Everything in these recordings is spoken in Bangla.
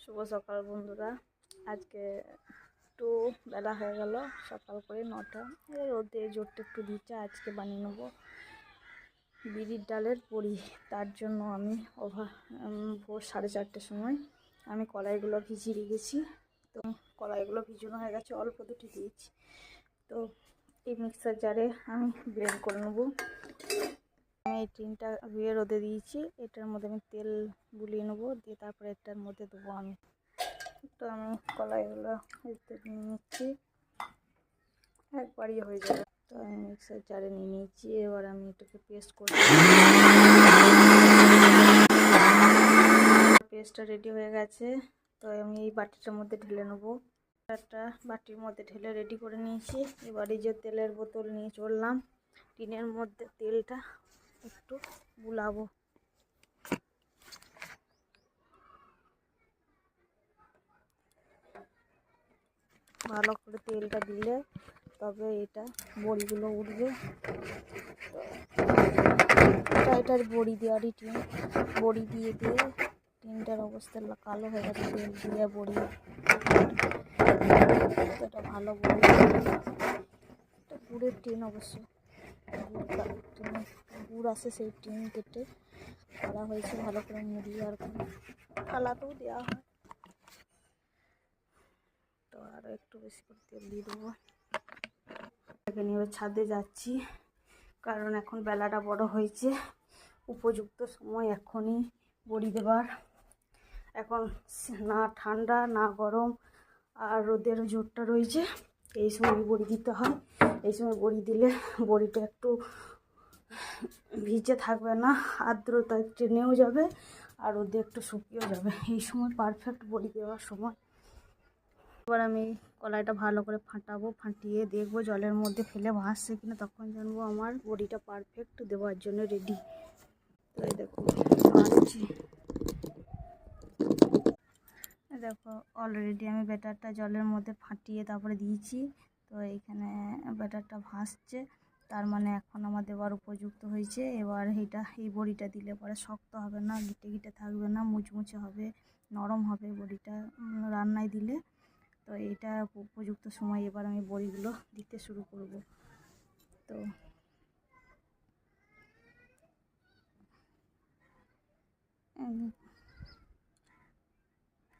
শুভ সকাল বন্ধুরা। আজকে একটু বেলা হয়ে গেল, সকাল করে 9টা। রোদে জোরটা একটু দিচ্ছে। আজকে বানিয়ে নেবো বিরির ডালের বড়ি। তার জন্য আমি ভোর 4:30টার সময় আমি কলাইগুলো ভিজিয়ে রেখেছি। তো কলাইগুলো ভিজানো হয়ে গেছে, অল্প দুটি দিয়েছি। তো এই মিক্সার জারে আমি ব্লেন্ড করে নেবো। আমি এই টিনটা ধুয়ে রোদে দিয়েছি। এটার মধ্যে আমি তেল বুলিয়ে নেবো, দিয়ে তারপরে এটার মধ্যে দেবো আমি। তো আমি কলাইগুলো নিয়ে নিচ্ছি, একবারই হয়ে যাবে। তো আমি মিক্সার জারে নিয়ে নিয়েছি। এবার আমি এটাকে পেস্ট করে পেস্টটা রেডি হয়ে গেছে। তো আমি এই বাটিটার মধ্যে ঢেলে নেবো। একটা বাটির মধ্যে ঢেলে রেডি করে নিয়েছি। এবার এই যে তেলের বোতল নিয়ে চললাম, টিনের মধ্যে তেলটা একটু বুলাবো। ভালো করে তেলটা দিলে তবে এটা বড়িগুলো উঠবে। এটার বড়ি দেওয়ারই টিন, বড়ি দিয়ে টিনটার অবস্থা কালো হয়ে গেছে। তেল দিয়ে বড়ি, এটা ভালো বড়ি। এটা গুড়ের টিন, অবশ্য গুড় আছে, সেই টিন কেটে করা হয়েছে। ভালো করে মুড়িয়ে আর থালাতেও দেওয়া হয়। তো আরও একটু বেশি করে তেল দিয়ে দেবো। নিয়ে ছাদে যাচ্ছি, কারণ এখন বেলাটা বড় হয়েছে। উপযুক্ত সময় এখনই বড়ি দেবার। এখন না ঠান্ডা না গরম, আর রোদের জোরটা রয়েছে। এই সময় বড়ি দিতে হয়। এই সময় বড়ি দিলে বড়িটা একটু ভিজে থাকবে না, আর্দ্রতা টেনেও যাবে, আর রোদে একটু শুকিয়েও যাবে। এই সময় পারফেক্ট বড়ি দেওয়ার সময়। এবার আমি কলাইটা ভালো করে ফাটাবো, ফাটিয়ে দেখবো জলের মধ্যে ফেলে ভাসছে কিনা, তখন জানবো আমার বড়িটা পারফেক্ট দেওয়ার জন্য রেডি। তো এই দেখো ভাসছি, দেখো অলরেডি আমি ব্যাটারটা জলের মধ্যে ফাটিয়ে তারপরে দিয়েছি। তো এইখানে ব্যাটারটা ভাসছে, তার মানে এখন আমার দেওয়ার উপযুক্ত হয়েছে। এবার এই বড়িটা দিলে পরে শক্ত হবে না, গিটে গিটে থাকবে না, মুচমুচে হবে, নরম হবে বড়িটা রান্নায় দিলে। তো এইটা উপযুক্ত সময়। এবার আমি বড়িগুলো দিতে শুরু করব। তো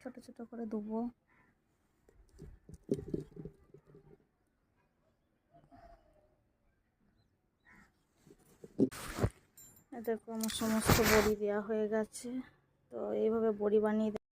ছোট ছোট করে দেবো। দেখো আমার সমস্ত বড়ি দেওয়া হয়ে গেছে। তো এইভাবে বড়ি বানিয়ে